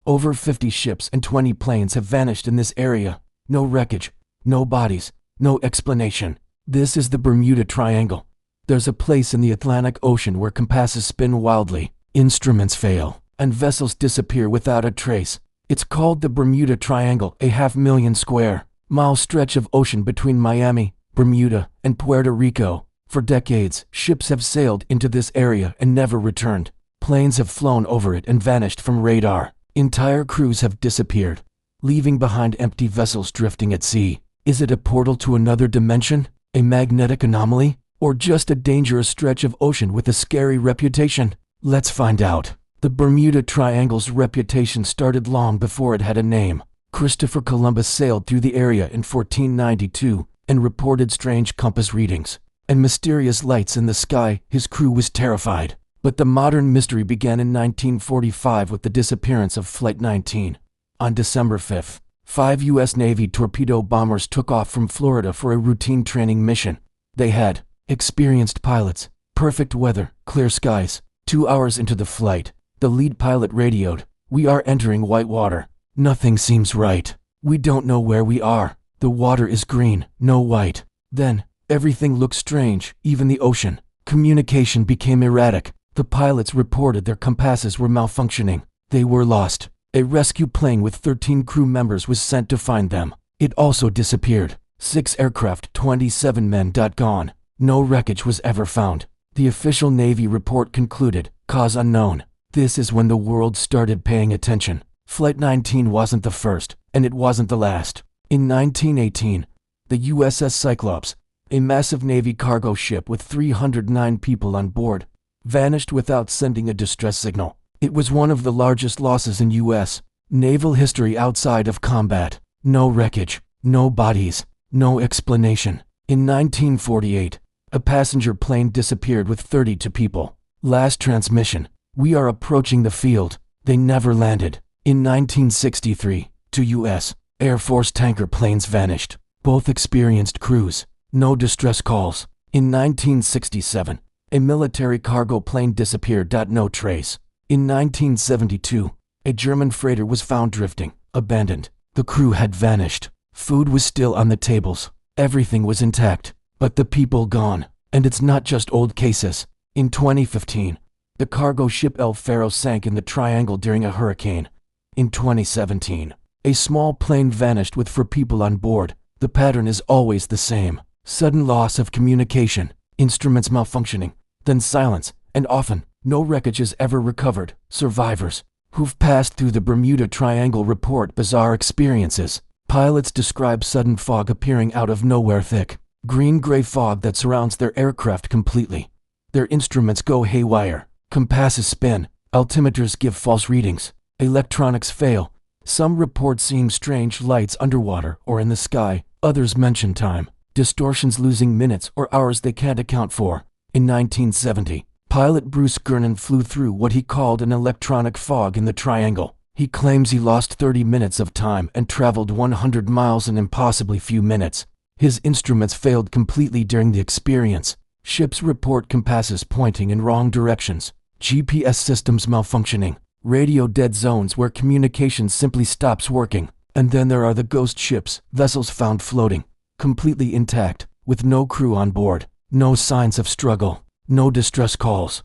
Over 50 ships and 20 planes have vanished in this area. No wreckage, no bodies, no explanation. This is the Bermuda Triangle. There's a place in the Atlantic Ocean where compasses spin wildly, instruments fail, and vessels disappear without a trace. It's called the Bermuda Triangle, a 500,000 square mile stretch of ocean between Miami, Bermuda, and Puerto Rico. For decades, ships have sailed into this area and never returned. Planes have flown over it and vanished from radar. Entire crews have disappeared, leaving behind empty vessels drifting at sea. Is it a portal to another dimension? A magnetic anomaly? Or just a dangerous stretch of ocean with a scary reputation? Let's find out. The Bermuda Triangle's reputation started long before it had a name. Christopher Columbus sailed through the area in 1492 and reported strange compass readings and mysterious lights in the sky. His crew was terrified. But the modern mystery began in 1945 with the disappearance of Flight 19. On December 5th, 5 U.S. Navy torpedo bombers took off from Florida for a routine training mission. They had experienced pilots, perfect weather, clear skies. 2 hours into the flight, the lead pilot radioed, "We are entering white water. Nothing seems right. We don't know where we are. The water is green, no white." Then, everything looked strange, even the ocean. Communication became erratic. The pilots reported their compasses were malfunctioning. They were lost. A rescue plane with 13 crew members was sent to find them. It also disappeared. 6 aircraft, 27 men gone. No wreckage was ever found. The official Navy report concluded, cause unknown. This is when the world started paying attention. Flight 19 wasn't the first, and it wasn't the last. In 1918, the USS Cyclops, a massive Navy cargo ship with 309 people on board, vanished without sending a distress signal. It was one of the largest losses in U.S. naval history outside of combat. No wreckage, no bodies, no explanation. In 1948, a passenger plane disappeared with 32 people. Last transmission, "We are approaching the field." They never landed. In 1963, 2 U.S. Air Force tanker planes vanished. Both experienced crews. No distress calls. In 1967, a military cargo plane disappeared. No trace. In 1972, a German freighter was found drifting, abandoned. The crew had vanished. Food was still on the tables. Everything was intact, but the people gone. And it's not just old cases. In 2015, the cargo ship El Faro sank in the Triangle during a hurricane. In 2017, a small plane vanished with 4 people on board. The pattern is always the same. Sudden loss of communication, instruments malfunctioning, then silence, and often, no wreckage is ever recovered. Survivors who've passed through the Bermuda Triangle report bizarre experiences. Pilots describe sudden fog appearing out of nowhere, thick, green-gray fog that surrounds their aircraft completely. Their instruments go haywire. Compasses spin. Altimeters give false readings. Electronics fail. Some report seeing strange lights underwater or in the sky. Others mention time distortions, losing minutes or hours they can't account for. In 1970, pilot Bruce Gernon flew through what he called an electronic fog in the Triangle. He claims he lost 30 minutes of time and traveled 100 miles in impossibly few minutes. His instruments failed completely during the experience. Ships report compasses pointing in wrong directions, GPS systems malfunctioning, radio dead zones where communication simply stops working. And then there are the ghost ships, vessels found floating, completely intact, with no crew on board, no signs of struggle, no distress calls.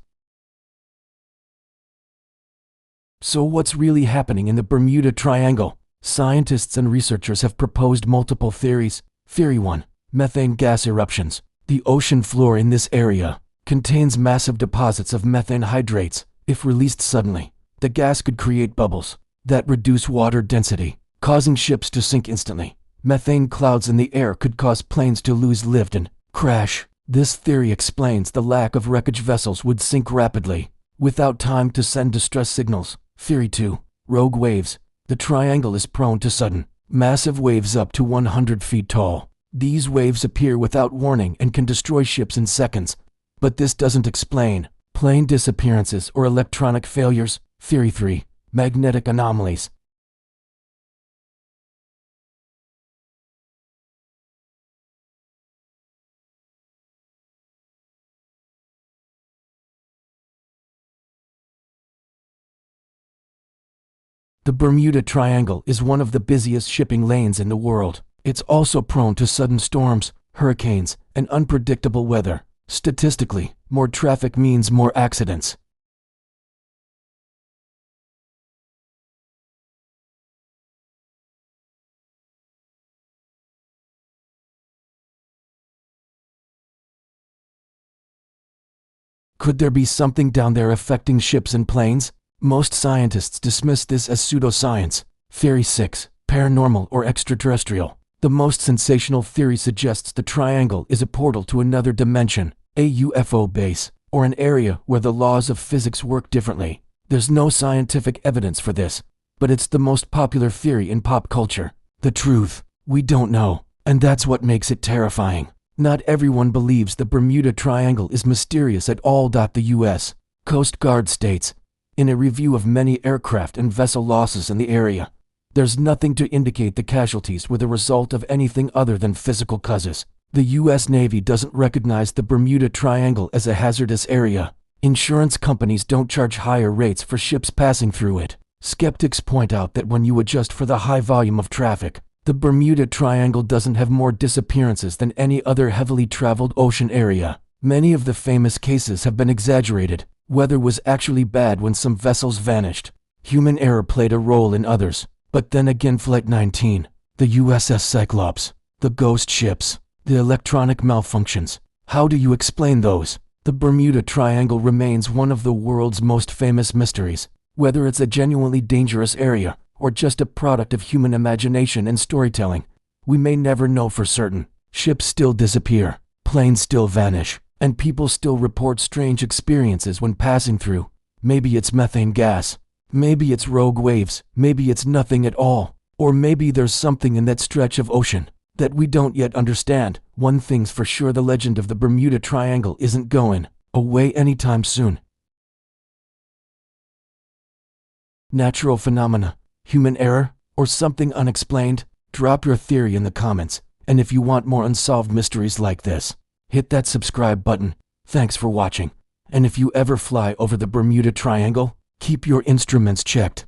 So what's really happening in the Bermuda Triangle? Scientists and researchers have proposed multiple theories. Theory 1. Methane gas eruptions. The ocean floor in this area contains massive deposits of methane hydrates. If released suddenly, the gas could create bubbles that reduce water density, causing ships to sink instantly. Methane clouds in the air could cause planes to lose lift and crash. This theory explains the lack of wreckage. Vessels would sink rapidly, without time to send distress signals. Theory 2. Rogue waves. The Triangle is prone to sudden, massive waves up to 100 feet tall. These waves appear without warning and can destroy ships in seconds. But this doesn't explain plane disappearances or electronic failures. Theory 3. Magnetic anomalies. The Bermuda Triangle is one of the busiest shipping lanes in the world. It's also prone to sudden storms, hurricanes, and unpredictable weather. Statistically, more traffic means more accidents. Could there be something down there affecting ships and planes? Most scientists dismiss this as pseudoscience. Theory 6. Paranormal or extraterrestrial. The most sensational theory suggests the triangle is a portal to another dimension, a UFO base, or an area where the laws of physics work differently. There's no scientific evidence for this, but it's the most popular theory in pop culture. The truth, we don't know, and that's what makes it terrifying. Not everyone believes the Bermuda Triangle is mysterious at all. The U.S. Coast Guard states, in a review of many aircraft and vessel losses in the area, there's nothing to indicate the casualties were the result of anything other than physical causes. The U.S. Navy doesn't recognize the Bermuda Triangle as a hazardous area. Insurance companies don't charge higher rates for ships passing through it. Skeptics point out that when you adjust for the high volume of traffic, the Bermuda Triangle doesn't have more disappearances than any other heavily traveled ocean area. Many of the famous cases have been exaggerated. Weather was actually bad when some vessels vanished. Human error played a role in others. But then again, Flight 19, the USS Cyclops, the ghost ships, the electronic malfunctions. How do you explain those? The Bermuda Triangle remains one of the world's most famous mysteries. Whether it's a genuinely dangerous area or just a product of human imagination and storytelling, we may never know for certain. Ships still disappear, planes still vanish, and people still report strange experiences when passing through. Maybe it's methane gas, maybe it's rogue waves, maybe it's nothing at all, or maybe there's something in that stretch of ocean that we don't yet understand. One thing's for sure, the legend of the Bermuda Triangle isn't going away anytime soon. Natural phenomena, human error, or something unexplained? Drop your theory in the comments, and if you want more unsolved mysteries like this, hit that subscribe button. Thanks for watching, and if you ever fly over the Bermuda Triangle, keep your instruments checked.